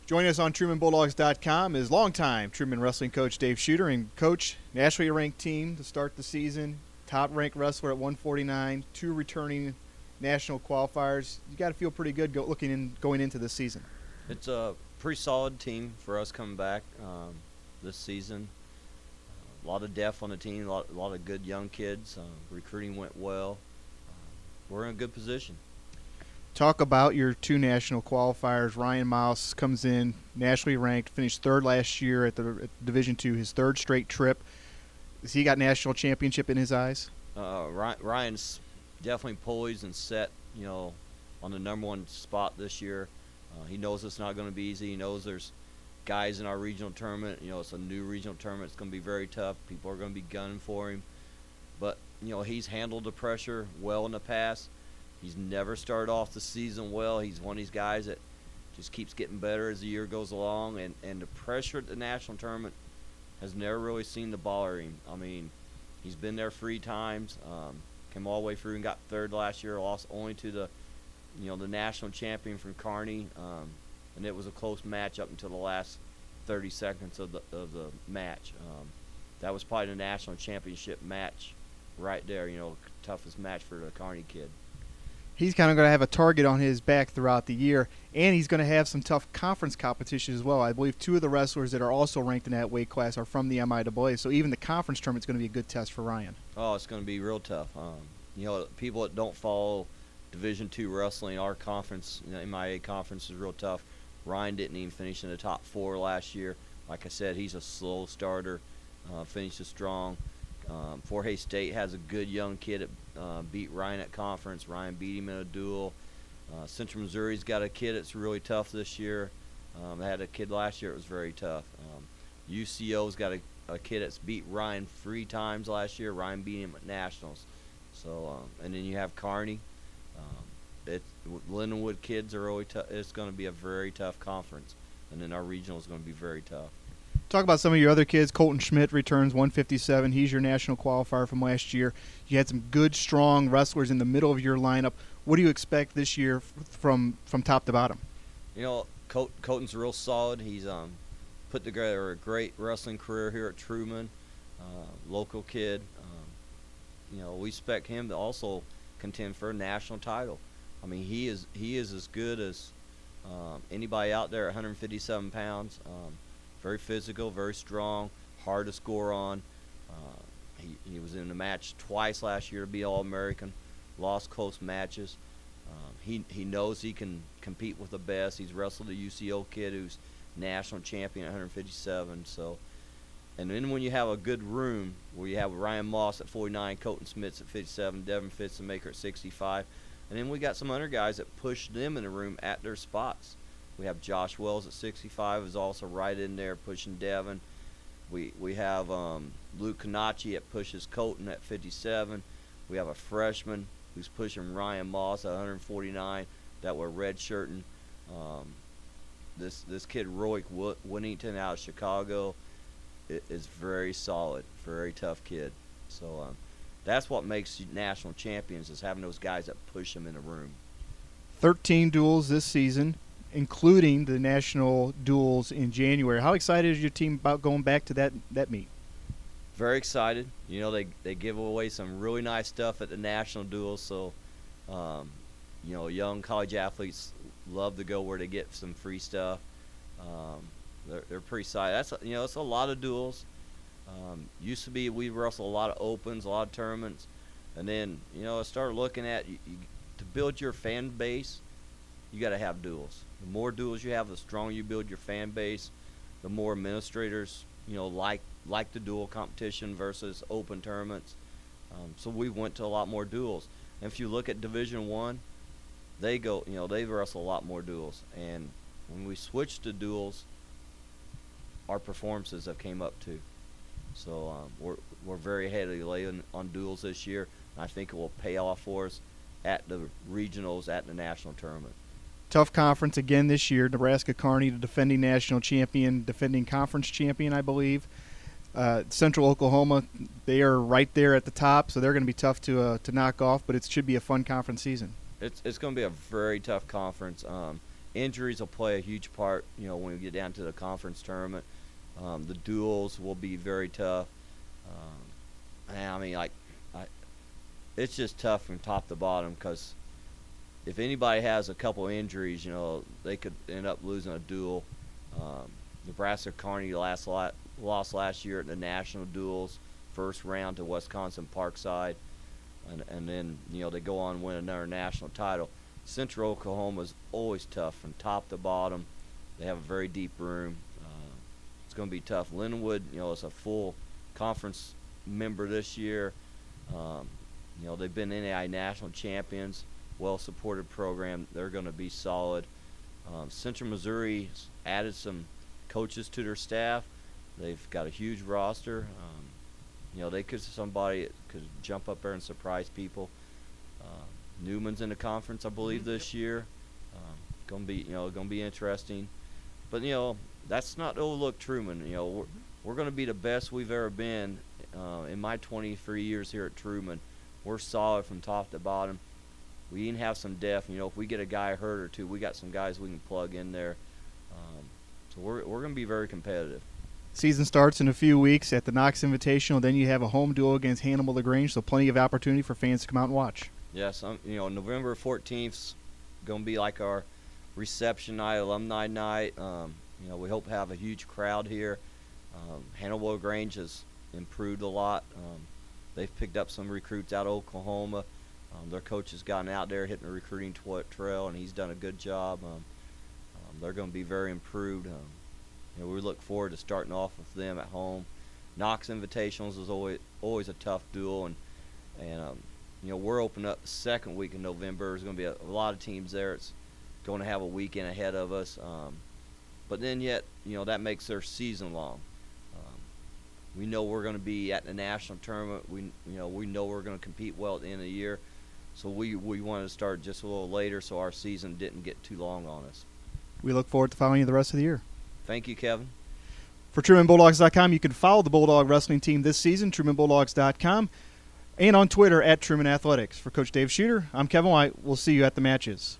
Joining us on TrumanBulldogs.com is longtime Truman Wrestling coach Dave Schutter. And coach, nationally ranked team to start the season, top-ranked wrestler at 149, 2 returning national qualifiers. You got to feel pretty good going into this season. It's a pretty solid team for us coming back this season. A lot of depth on the team, a lot of good young kids. Recruiting went well. We're in a good position. Talk about your 2 national qualifiers. Ryan Mouse comes in nationally ranked, finished 3rd last year at the Division II, his 3rd straight trip. Has he got national championship in his eyes? Ryan's definitely poised and set, on the #1 spot this year. He knows it's not going to be easy. He knows there's guys in our regional tournament. It's a new regional tournament. It's going to be very tough. People are going to be gunning for him. But, he's handled the pressure well in the past. He's never started off the season well. He's one of these guys that just keeps getting better as the year goes along. And the pressure at the national tournament has never really seen the baller him. I mean, he's been there 3 times. Came all the way through and got 3rd last year. Lost only to the national champion from Kearney. And it was a close match up until the last 30 seconds of the match. That was probably the national championship match right there. Toughest match for the Kearney kid. He's kind of going to have a target on his back throughout the year, and he's going to have some tough conference competition as well. I believe 2 of the wrestlers that are also ranked in that weight class are from the MIAA, so even the conference tournament is going to be a good test for Ryan. Oh, it's going to be real tough. People that don't follow Division II wrestling, our conference, MIA conference, is real tough. Ryan didn't even finish in the top 4 last year. Like I said, he's a slow starter, finishes strong. Fort Hays State has a good young kid that beat Ryan at conference. Ryan beat him in a duel. Central Missouri's got a kid that's really tough this year. They had a kid last year that was very tough. UCO's got a kid that's beat Ryan 3 times last year. Ryan beat him at nationals. So, and then you have Kearney. Lindenwood kids are really tough. It's going to be a very tough conference. And then our regional is going to be very tough. Talk about some of your other kids. Colton Schmidt returns 157. He's your national qualifier from last year. You had some good, strong wrestlers in the middle of your lineup. What do you expect this year from top to bottom? Colton's real solid. He's put together a great wrestling career here at Truman. Local kid. We expect him to also contend for a national title. I mean, he is as good as anybody out there at 157 pounds. Very physical, very strong, hard to score on. He was in the match twice last year to be All-American, lost close matches. He knows he can compete with the best. He's wrestled a UCO kid who's national champion at 157. So, and then when you have a good room where you have Ryan Moss at 49, Colton Smith at 57, Devin Fitzmaker at 65, and then we got some other guys that push them in the room at their spots. We have Josh Wells at 65, who's also right in there pushing Devin. We have Luke Kanachi that pushes Colton at 57. We have a freshman who's pushing Ryan Moss at 149 that we're redshirting. This kid Roy Winnington out of Chicago is very solid, very tough kid. So that's what makes you national champions, is having those guys that push them in the room. 13 duels this season, including the national duels in January. How excited is your team about going back to that meet? Very excited. They give away some really nice stuff at the national duels, so young college athletes love to go where they get some free stuff. They're pretty excited. It's a lot of duels. Used to be we wrestle a lot of opens, a lot of tournaments, and then I started looking at to build your fan base. You got to have duels. The more duels you have, the stronger you build your fan base. The more administrators, like the duel competition versus open tournaments. So we went to a lot more duels. And if you look at Division I, they wrestle a lot more duels. And when we switched to duels, our performances have came up too. So we're very heavily laying on duels this year. And I think it will pay off for us at the regionals, at the national tournament. Tough conference again this year. Nebraska Kearney, the defending national champion, defending conference champion, I believe. Central Oklahoma, they are right there at the top, so they're going to be tough to knock off, but it should be a fun conference season. It's going to be a very tough conference. injuries will play a huge part, when we get down to the conference tournament. The duels will be very tough. It's just tough from top to bottom, because if anybody has a couple injuries, they could end up losing a duel. Nebraska Kearney lost last year at the national duels, first round to Wisconsin Parkside, and then they go on and win another national title. Central Oklahoma is always tough from top to bottom. They have a very deep room. It's going to be tough. Linwood, is a full conference member this year. They've been NAI national champions, well-supported program. They're going to be solid. Central Missouri's added some coaches to their staff. They've got a huge roster. Somebody could jump up there and surprise people. Newman's in the conference, I believe, this year. Going to be interesting. But that's not to overlook Truman. We're going to be the best we've ever been in my 23 years here at Truman. We're solid from top to bottom. We even have some depth. If we get a guy hurt or two, we got some guys we can plug in there. So we're going to be very competitive. Season starts in a few weeks at the Knox Invitational. Then you have a home duel against Hannibal LaGrange, so plenty of opportunity for fans to come out and watch. Yes, November 14th's going to be like our reception night, alumni night. We hope to have a huge crowd here. Hannibal LaGrange has improved a lot. They've picked up some recruits out of Oklahoma. Their coach has gotten out there, hitting the recruiting trail, and he's done a good job. They're going to be very improved. We look forward to starting off with them at home. Knox Invitationals is always a tough duel, and we're opening up the second week in November. There's going to be a lot of teams there. It's going to have a weekend ahead of us, but then yet that makes their season long. We know we're going to be at the national tournament. We know we're going to compete well at the end of the year, so we wanted to start just a little later so our season didn't get too long on us. We look forward to following you the rest of the year. Thank you, Kevin. For TrumanBulldogs.com, you can follow the Bulldog wrestling team this season, TrumanBulldogs.com, and on Twitter at Truman Athletics. For Coach Dave Schutter, I'm Kevin White. We'll see you at the matches.